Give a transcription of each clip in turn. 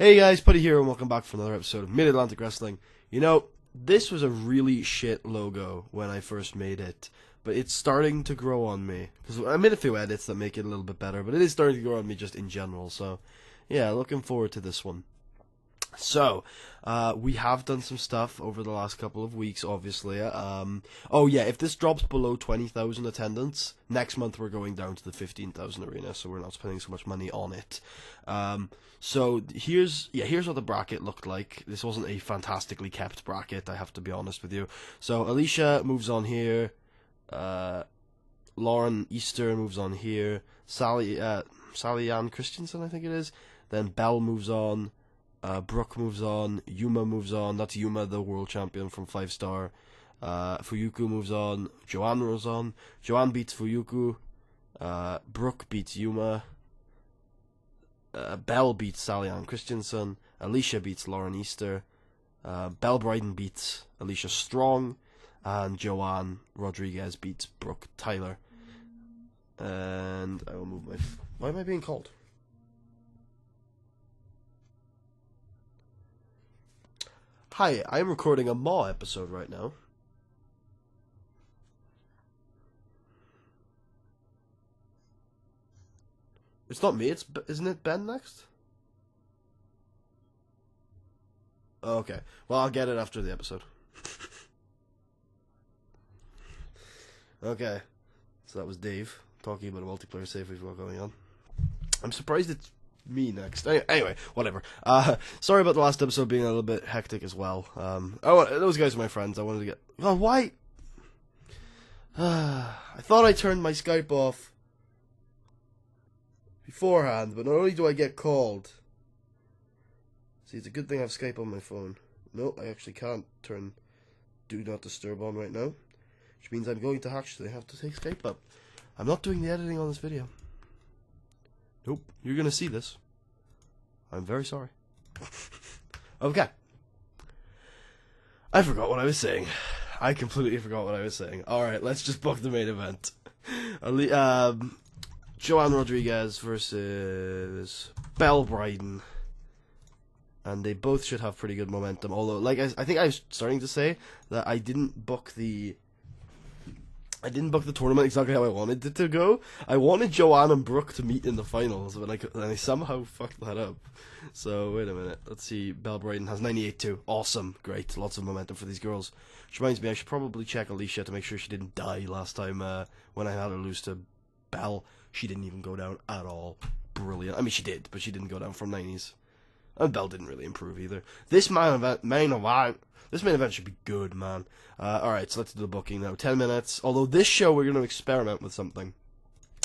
Hey guys, Putty here, and welcome back for another episode of Mid-Atlantic Wrestling. You know, this was a really shit logo when I first made it, but it's starting to grow on me. Because I made a few edits that make it a little bit better, but it is starting to grow on me just in general, so yeah, looking forward to this one. So, we have done some stuff over the last couple of weeks, obviously. Oh yeah, if this drops below 20,000 attendance, next month we're going down to the 15,000 arena, so we're not spending so much money on it. So here's what the bracket looked like. This wasn't a fantastically kept bracket, I have to be honest with you. So Alicia moves on here, Lauren Easter moves on here, Sally Ann Christensen, I think it is. Then Belle moves on. Brooke moves on, Yuma moves on, that's Yuma, the world champion from 5 Star. Fuyuku moves on, Joanne moves on, Joanne beats Fuyuku, Brooke beats Yuma, Belle beats Sally Ann Christensen, Alicia beats Lauren Easter, Belle Bryden beats Alicia Strong, and Joanne Rodriguez beats Brooke Tyler. And I will move my... Why am I being called? Hi, I'm recording a Maw episode right now. It's not me, isn't it Ben next? Oh, okay, well I'll get it after the episode. Okay, so that was Dave talking about a multiplayer save we've got going on. I'm surprised it's me next. Anyway, whatever. Sorry about the last episode being a little bit hectic as well. Those guys are my friends. I wanted to get... Oh, why? I thought I turned my Skype off beforehand, but not only do I get called... See, it's a good thing I have Skype on my phone. No, I actually can't turn Do Not Disturb on right now, which means I'm going to actually have to take Skype up. I'm not doing the editing on this video. Nope, you're gonna see this. I'm very sorry. Okay. I forgot what I was saying. I completely forgot what I was saying. Alright, let's just book the main event. Joanne Rodriguez versus Belle Bryden. And they both should have pretty good momentum. Although, like I think I was starting to say that I didn't book the tournament exactly how I wanted it to go. I wanted Joanne and Brooke to meet in the finals, but I somehow fucked that up. So, wait a minute. Let's see. Belle Bryden has 98-2. Awesome. Great. Lots of momentum for these girls. Which reminds me, I should probably check Alicia to make sure she didn't die last time when I had her lose to Belle. She didn't even go down at all. Brilliant. I mean, she did, but she didn't go down from 90s. And Belle didn't really improve either. This main event should be good, man. Alright, so let's do the booking now. 10 minutes. Although this show, we're going to experiment with something.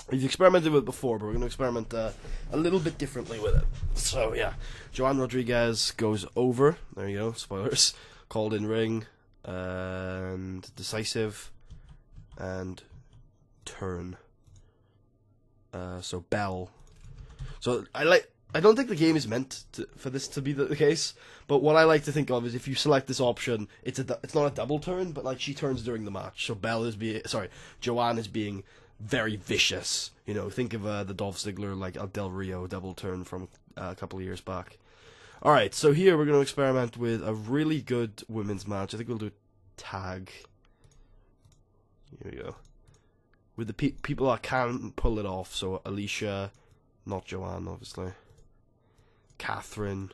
We've experimented with it before, but we're going to experiment a little bit differently with it. So, yeah. Joanne Rodriguez goes over. There you go. Spoilers. Called in ring. And decisive. And turn. So, Belle. So, I don't think the game is meant for this to be the case, but what I like to think of is if you select this option, it's not a double turn, but like she turns during the match. So Joanne is being very vicious. You know, think of the Dolph Ziggler like a Del Rio double turn from a couple of years back. All right, so here we're going to experiment with a really good women's match. I think we'll do tag. Here we go. With the people that can pull it off. So Alicia, not Joanne, obviously. Catherine,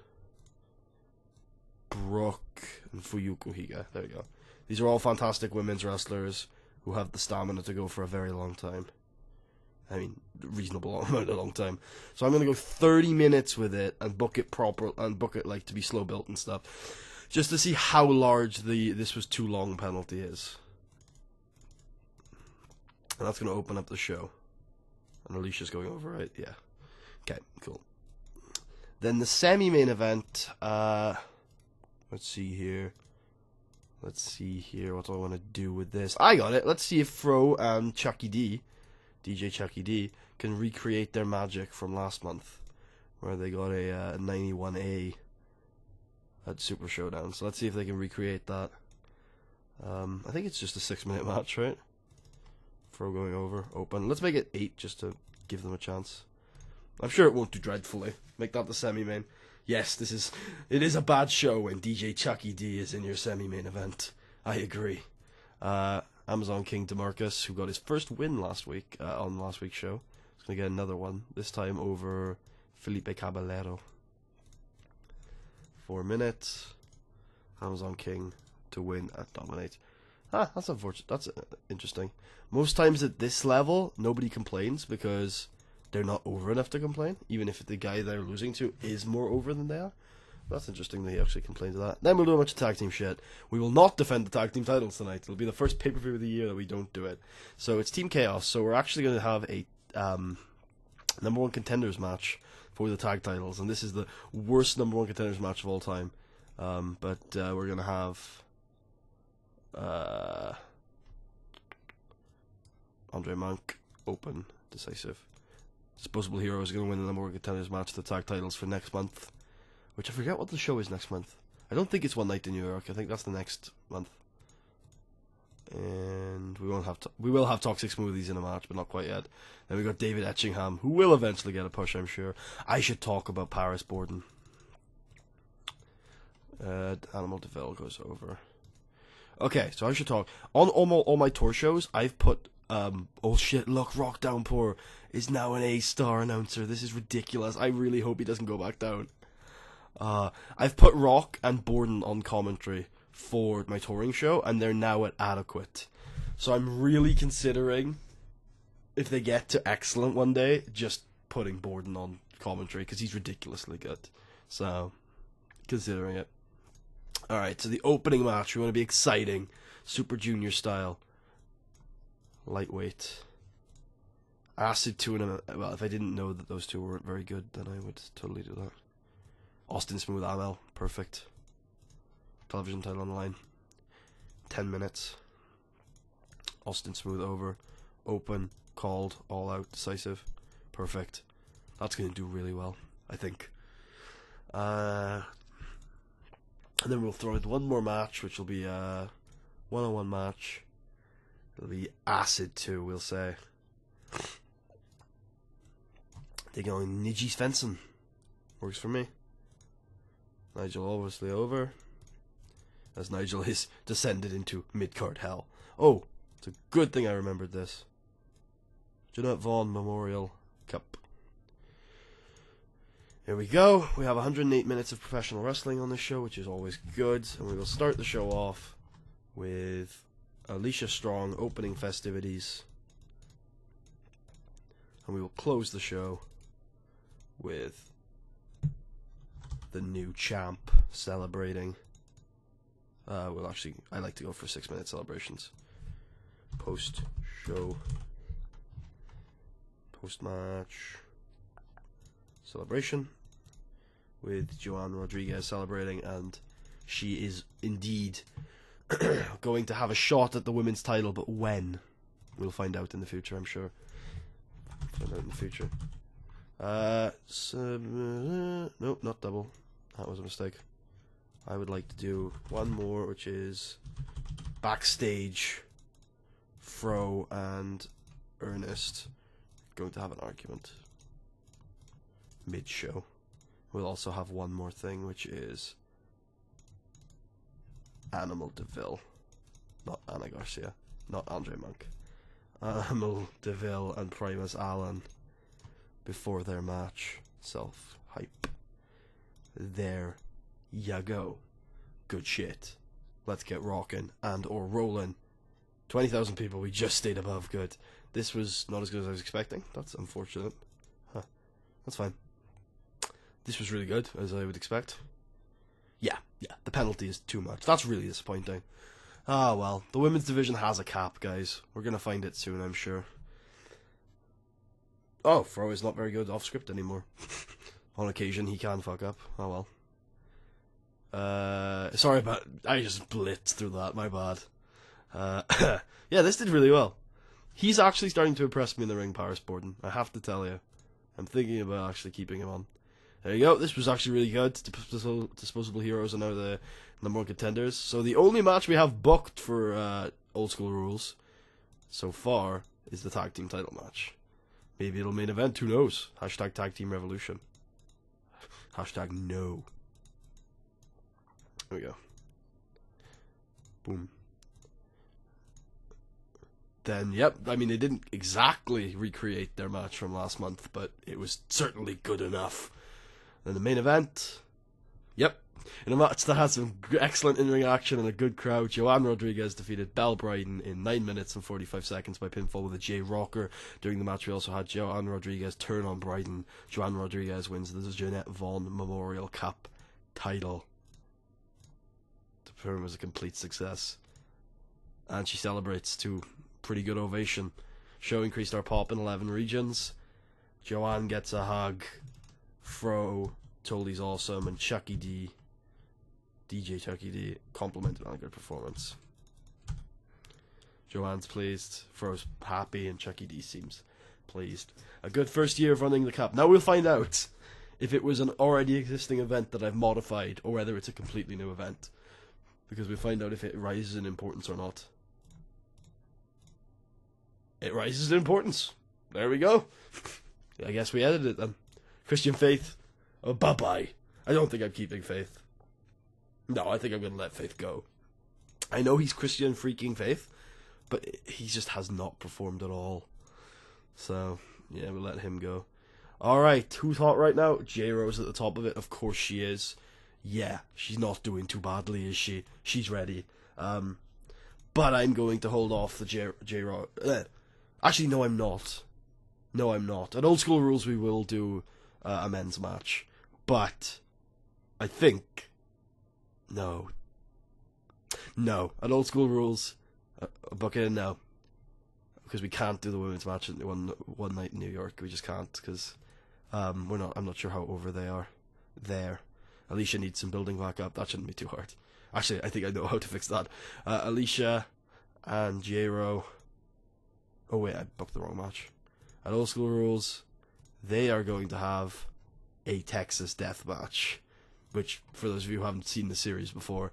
Brooke, and Fuyuku Higa. There we go. These are all fantastic women's wrestlers who have the stamina to go for a very long time. I mean, reasonable amount of long time. So I'm going to go 30 minutes with it and book it proper and book it like to be slow built and stuff, just to see how large this was too long penalty is. And that's going to open up the show. And Alicia's going over, right? Yeah. Okay, cool. Then the semi-main event, let's see here. What do I want to do with this? I got it. Let's see if Fro and DJ Chucky D, can recreate their magic from last month, where they got a 91A at Super Showdown. So let's see if they can recreate that. I think it's just a 6-minute match, right? Fro going over, open. Let's make it 8 just to give them a chance. I'm sure it won't do dreadfully. Make that the semi-main. Yes, it is a bad show when DJ Chucky D is in your semi-main event. I agree. Amazon King DeMarcus, who got his first win last week on last week's show, is going to get another one, this time over Felipe Caballero. 4 minutes. Amazon King to win and dominate. That's unfortunate. That's interesting. Most times at this level, nobody complains because they're not over enough to complain, even if the guy they're losing to is more over than they are. That's interesting that he actually complained to that. Then we'll do a bunch of tag team shit. We will not defend the tag team titles tonight. It'll be the first pay-per-view of the year that we don't do it. So it's Team Chaos. So we're actually going to have a number one contenders match for the tag titles, and this is the worst number one contenders match of all time. But we're going to have Andre Monk, open, decisive. Disposable Hero is going to win the number one contenders match, the tag titles for next month, which I forget what the show is next month. I don't think it's One Night in New York. I think that's the next month. And we will have Toxic Smoothies in a match, but not quite yet. Then we got David Etchingham, who will eventually get a push, I'm sure. I should talk about Paris Borden. Animal DeVille goes over. Okay, so I should talk. On all my tour shows, I've put, oh shit, look, Rock Downpour is now an A-star announcer. This is ridiculous. I really hope he doesn't go back down. I've put Rock and Borden on commentary for my touring show, and they're now at adequate. So I'm really considering, if they get to excellent one day, just putting Borden on commentary, because he's ridiculously good. So, considering it. Alright, so the opening match, we want to be exciting. Super Junior style. Lightweight. Acid 2 and a... Well, if I didn't know that those two weren't very good, then I would totally do that. Austin Smooth Amel, perfect. Television title on the line. 10 minutes. Austin Smooth over. Open, called, all out, decisive. Perfect. That's going to do really well, I think. And then we'll throw in one more match, which will be a one-on-one match. It'll be Acid 2, we'll say. They're going Niji Svensson. Works for me. Nigel obviously over, as Nigel is descended into mid-card hell. Oh, it's a good thing I remembered this. Jeanette Vaughan Memorial Cup. Here we go. We have 108 minutes of professional wrestling on this show, which is always good. And we will start the show off with Alicia Strong opening festivities. And we will close the show with the new champ celebrating. Well, actually, I like to go for 6-minute celebrations. Post-show. Post-match celebration with Joanne Rodriguez celebrating, and she is indeed going to have a shot at the women's title, but when? We'll find out in the future, I'm sure. Find out in the future. Nope, not double. That was a mistake. I would like to do one more, which is backstage. Fro and Ernest going to have an argument mid-show. We'll also have one more thing, which is Animal DeVille, not Anna Garcia, not Andre Monk. Animal DeVille and Primus Allen before their match. Self-hype. There ya go. Good shit. Let's get rocking and or rolling. 20,000 people, we just stayed above good. This was not as good as I was expecting. That's unfortunate. Huh. That's fine. This was really good, as I would expect. Yeah, the penalty is too much. That's really disappointing. Ah, well, the women's division has a cap, guys. We're gonna find it soon, I'm sure. Oh, Fro is not very good off script anymore. On occasion, he can fuck up. Oh well. Sorry about... I just blitzed through that, my bad. Yeah, this did really well. He's actually starting to impress me in the ring, Paris Borden. I have to tell you. I'm thinking about actually keeping him on. There you go. This was actually really good. Disposable Heroes are now the number one contenders. So the only match we have booked for Old School Rules so far is the tag team title match. Maybe it'll main event. Who knows? Hashtag Tag Team Revolution. Hashtag no. There we go. Boom. Then, yep, I mean, they didn't exactly recreate their match from last month, but it was certainly good enough. Then the main event, yep, in a match that had some excellent in-ring action and a good crowd, Joanne Rodriguez defeated Belle Bryden in 9 minutes and 45 seconds by pinfall with a J-Rocker. During the match, we also had Joanne Rodriguez turn on Bryden. Joanne Rodriguez wins the Jeanette Vaughan Memorial Cup title. The program was a complete success. And she celebrates too. Pretty good ovation. Show increased our pop in 11 regions. Joanne gets a hug. Fro told he's awesome, and Chucky D, DJ Chucky D, complimented on a good performance. Joanne's pleased, Fro's happy, and Chucky D seems pleased. A good first year of running the cup. Now we'll find out if it was an already existing event that I've modified, or whether it's a completely new event. Because we'll find out if it rises in importance or not. It rises in importance. There we go. I guess we edited it then. Christian Faith. Oh, bye-bye. I don't think I'm keeping Faith. No, I think I'm going to let Faith go. I know he's Christian freaking Faith, but he just has not performed at all. So, yeah, we'll let him go. Alright, who's hot right now? J-Rose at the top of it. Of course she is. Yeah, she's not doing too badly, is she? She's ready. But I'm going to hold off the J-Rose. Actually, no, I'm not. No, I'm not. At Old School Rules, we will do a men's match. But I think... No. No. At Old School Rules, book it in now. Because we can't do the women's match in one night in New York. We just can't, because I'm not sure how over they are there. Alicia needs some building back up. That shouldn't be too hard. Actually, I think I know how to fix that. Alicia and J-Ro... Oh wait, I booked the wrong match. At Old School Rules, they are going to have a Texas Death Match, which, for those of you who haven't seen the series before,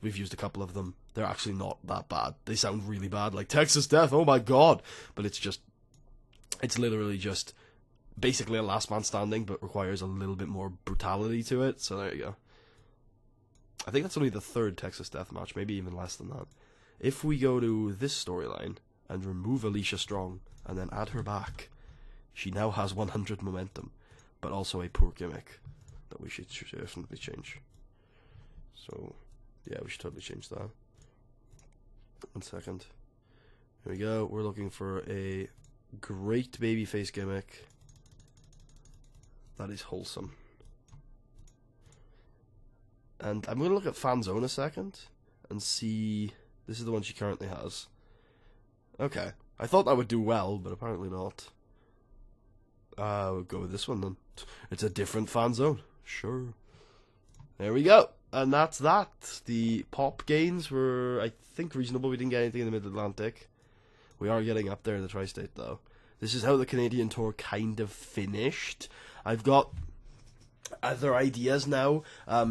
we've used a couple of them. They're actually not that bad. They sound really bad, like Texas Death, oh my god! But it's literally just basically a last man standing, but requires a little bit more brutality to it, so there you go. I think that's only the third Texas Death Match, maybe even less than that. If we go to this storyline, and remove Alicia Strong, and then add her back, she now has 100 momentum, but also a poor gimmick that we should definitely change. So, yeah, we should totally change that. 1 second. Here we go. We're looking for a great babyface gimmick that is wholesome. And I'm going to look at Fanzone a second and see... This is the one she currently has. Okay. I thought that would do well, but apparently not. We'll go with this one then. It's a different fan zone. Sure. There we go. And that's that. The pop gains were, I think, reasonable. We didn't get anything in the Mid-Atlantic. We are getting up there in the Tri-State, though. This is how the Canadian tour kind of finished. I've got other ideas now.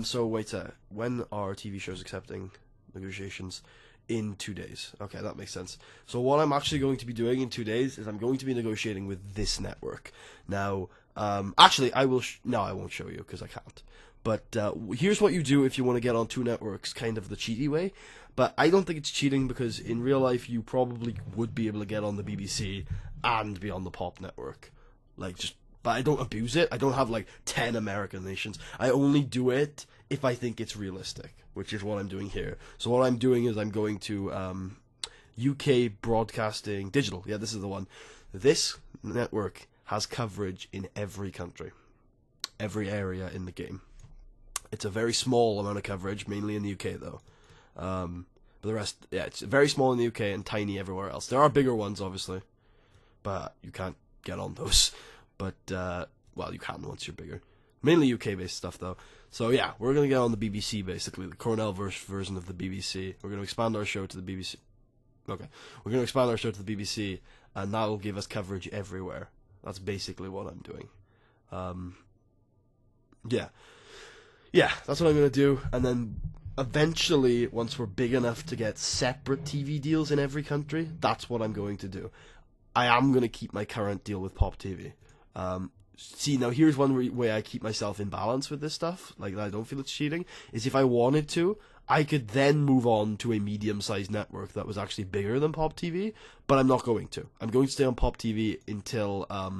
So, wait a... When are TV shows accepting negotiations? In 2 days. Okay, that makes sense. So what I'm actually going to be doing in 2 days is I'm going to be negotiating with this network. Now, actually, I will... No, I won't show you, because I can't. But here's what you do if you want to get on 2 networks, kind of the cheaty way. But I don't think it's cheating, because in real life, you probably would be able to get on the BBC and be on the Pop network. Like, just... But I don't abuse it. I don't have, like, 10 American nations. I only do it if I think it's realistic, which is what I'm doing here. So what I'm doing is I'm going to UK Broadcasting Digital. Yeah, this is the one. This network has coverage in every country, every area in the game. It's a very small amount of coverage, mainly in the UK, though. But the rest, yeah, it's very small in the UK and tiny everywhere else. There are bigger ones, obviously, but you can't get on those. But, well, you can once you're bigger. Mainly UK-based stuff, though. So, yeah, we're going to get on the BBC, basically. The Cornell version of the BBC. We're going to expand our show to the BBC. Okay. We're going to expand our show to the BBC, and that will give us coverage everywhere. That's basically what I'm doing. Yeah. Yeah, that's what I'm going to do. And then, eventually, once we're big enough to get separate TV deals in every country, that's what I'm going to do. I am going to keep my current deal with Pop TV. see, now here's one way I keep myself in balance with this stuff, like I don't feel it's cheating, is if I wanted to, I could then move on to a medium-sized network that was actually bigger than Pop TV, but I'm not going to. I'm going to stay on Pop TV until, I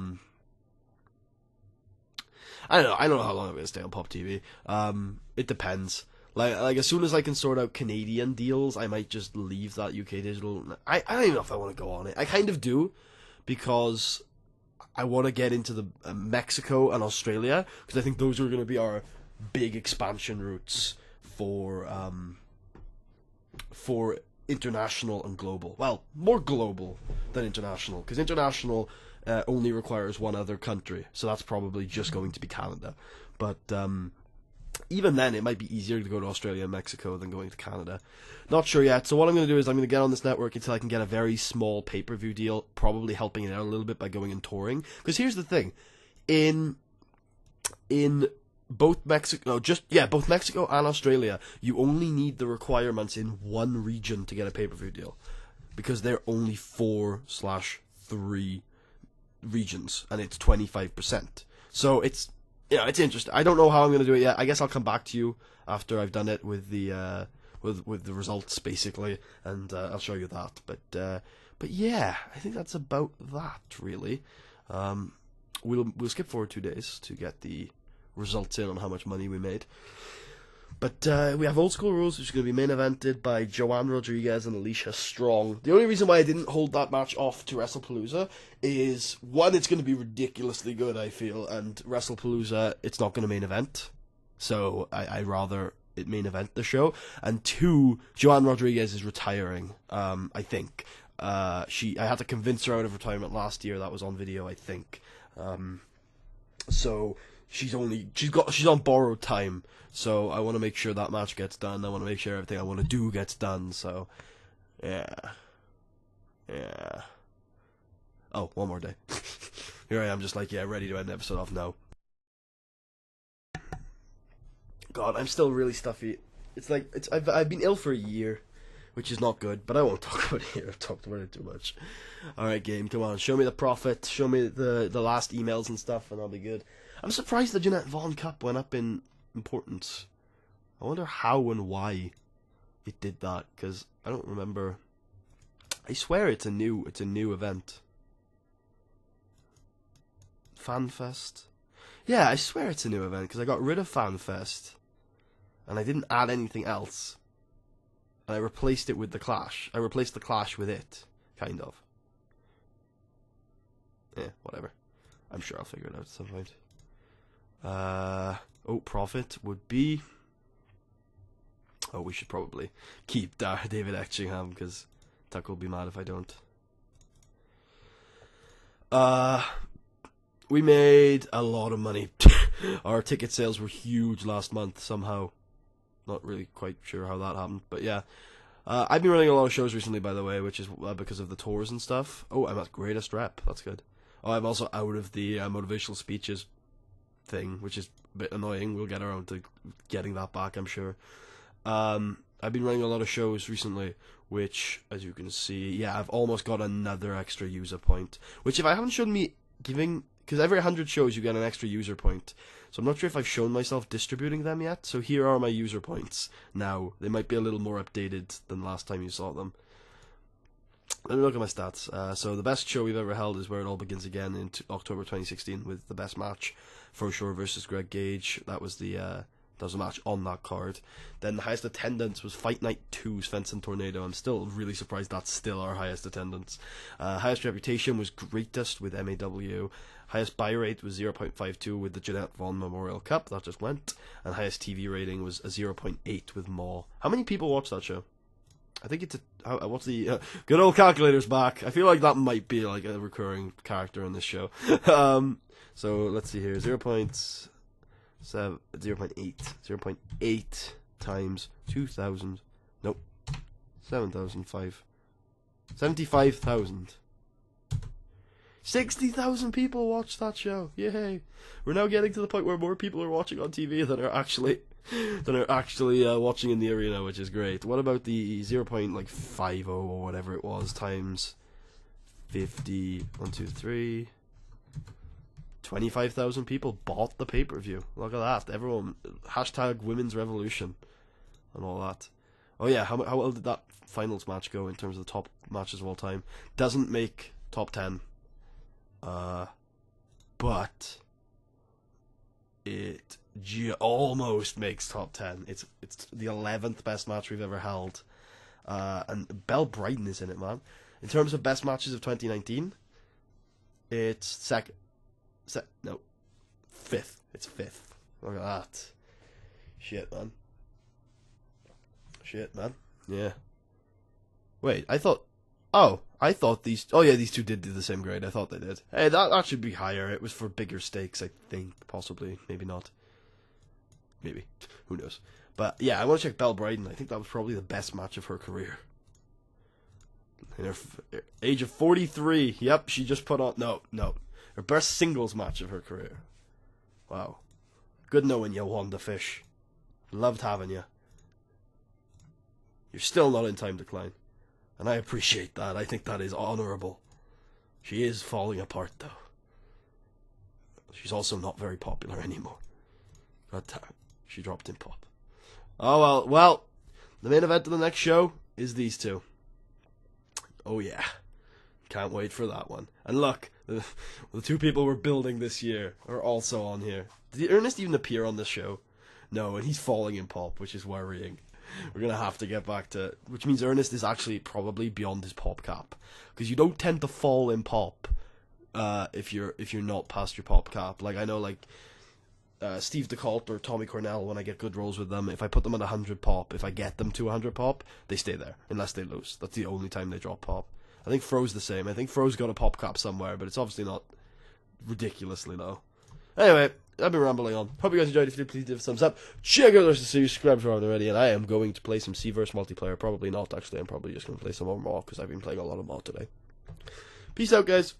don't know how long I'm going to stay on Pop TV. It depends. Like as soon as I can sort out Canadian deals, I might just leave that UK digital. I don't even know if I want to go on it. I kind of do, because I want to get into the Mexico and Australia, because I think those are going to be our big expansion routes for international and global. Well, more global than international, because international only requires one other country, so that's probably just going to be Canada. But even then, it might be easier to go to Australia and Mexico than going to Canada. Not sure yet. So what I'm going to do is I'm going to get on this network until I can get a very small pay-per-view deal, probably helping it out a little bit by going and touring. Because here's the thing. In both Mexico, both Mexico and Australia, you only need the requirements in one region to get a pay-per-view deal. Because they're only 4/3 regions, and it's 25%. So it's interesting. I don't know how I'm going to do it yet. I guess I'll come back to you after I've done it with the with the results, basically, and I'll show you that. But yeah, I think that's about that, really. We'll skip forward 2 days to get the results in on how much money we made. But we have Old School Rules, which is going to be main evented by Joanne Rodriguez and Alicia Strong. The only reason why I didn't hold that match off to WrestlePalooza is, one, it's going to be ridiculously good, I feel, and WrestlePalooza, it's not going to main event. So I rather it main event the show. And two, Joanne Rodriguez is retiring, I think. I had to convince her out of retirement last year. That was on video, I think. So she's on borrowed time. So I want to make sure that match gets done. I want to make sure everything I want to do gets done. So yeah. Oh, one more day. Here I am, just like, ready to end the episode off now. God, I'm still really stuffy. I've been ill for a year, which is not good, but I won't talk about it here. I've talked about it too much. Alright, game, come on. Show me the profit. Show me the last emails and stuff, and I'll be good. I'm surprised the Jeanette Vaughan Cup went up in importance. I wonder how and why it did that, because I don't remember. I swear it's a new event. FanFest? Yeah, I swear it's a new event, because I got rid of FanFest, and I didn't add anything else. And I replaced it with the Clash. I replaced the Clash with it, kind of. Whatever. I'm sure I'll figure it out at some point. Profit would be... Oh, we should probably keep David Etchingham, because Tuck will be mad if I don't. We made a lot of money. Our ticket sales were huge last month, somehow. Not really quite sure how that happened, but yeah. I've been running a lot of shows recently, by the way, which is because of the tours and stuff. Oh, I'm at greatest rep. That's good. Oh, I'm also out of the motivational speeches thing, which is a bit annoying. We'll get around to getting that back, I'm sure. I've been running a lot of shows recently, which, as you can see, I've almost got another extra user point. Which, if I haven't shown me giving... Because every 100 shows you get an extra user point. So I'm not sure if I've shown myself distributing them yet. So here are my user points now. They might be a little more updated than last time you saw them. Let me look at my stats. So the best show we've ever held is Where It All Begins Again in October 2016 with the best match, For Sure versus Greg Gage. That was a match on that card. Then the highest attendance was Fight Night 2's Fence and Tornado. I'm still really surprised that's still our highest attendance. Highest reputation was Greatest with MAW. Highest buy rate was 0.52 with the Jeanette Vaughan Memorial Cup. That just went. And highest TV rating was a 0.8 with Maw. How many people watched that show? I think it's what's the... good old calculator's back. I feel like that might be like a recurring character in this show. So let's see here. 0.8 times 2,000. Nope. 7,005. 75,000. 60,000 people watched that show. Yay! We're now getting to the point where more people are watching on TV than are actually watching in the arena, which is great. What about the 0.50 or whatever it was times 50? 1, 2, 3. 25,000 people bought the pay-per-view. Look at that. Everyone, hashtag women's revolution and all that. Oh yeah, how well did that finals match go in terms of the top matches of all time? Doesn't make top 10. But it almost makes top 10. It's the 11th best match we've ever held. And Belle Bryden is in it, man. In terms of best matches of 2019, it's fifth. It's fifth. Look at that. Shit, man. Yeah. Wait, I thought these two did do the same grade. I thought they did. Hey, that should be higher. It was for bigger stakes, I think. Possibly. Maybe not. Maybe. Who knows? But yeah, I want to check Belle Bryden. I think that was probably the best match of her career. In her age of 43. Yep, she just put on... No. Her best singles match of her career. Wow. Good knowing you, Wanda Fish. Loved having you. You're still not in time decline. And I appreciate that. I think that is honourable. She is falling apart, though. She's also not very popular anymore. God damn it. She dropped in pop. Oh, well, the main event of the next show is these two. Oh, yeah. Can't wait for that one. And look, the two people we're building this year are also on here. Did Ernest even appear on this show? No, and he's falling in pop, which is worrying. We're going to have to get back to... Which means Ernest is actually probably beyond his pop cap. Because you don't tend to fall in pop if you're not past your pop cap. Like, I know, like... Steve DeCault or Tommy Cornell, when I get good rolls with them, if I put them at 100 pop, if I get them to 100 pop, they stay there, unless they lose. That's the only time they drop pop. I think Fro's the same. I think Fro's got a pop cap somewhere, but it's obviously not ridiculously low. Anyway, I've been rambling on. Hope you guys enjoyed. If you did, please give a thumbs up. Check out the series, subscribe if you haven't already, and I am going to play some Seaverse multiplayer. Probably not, actually. I'm probably just going to play some more Maw, because I've been playing a lot of Maw today. Peace out, guys.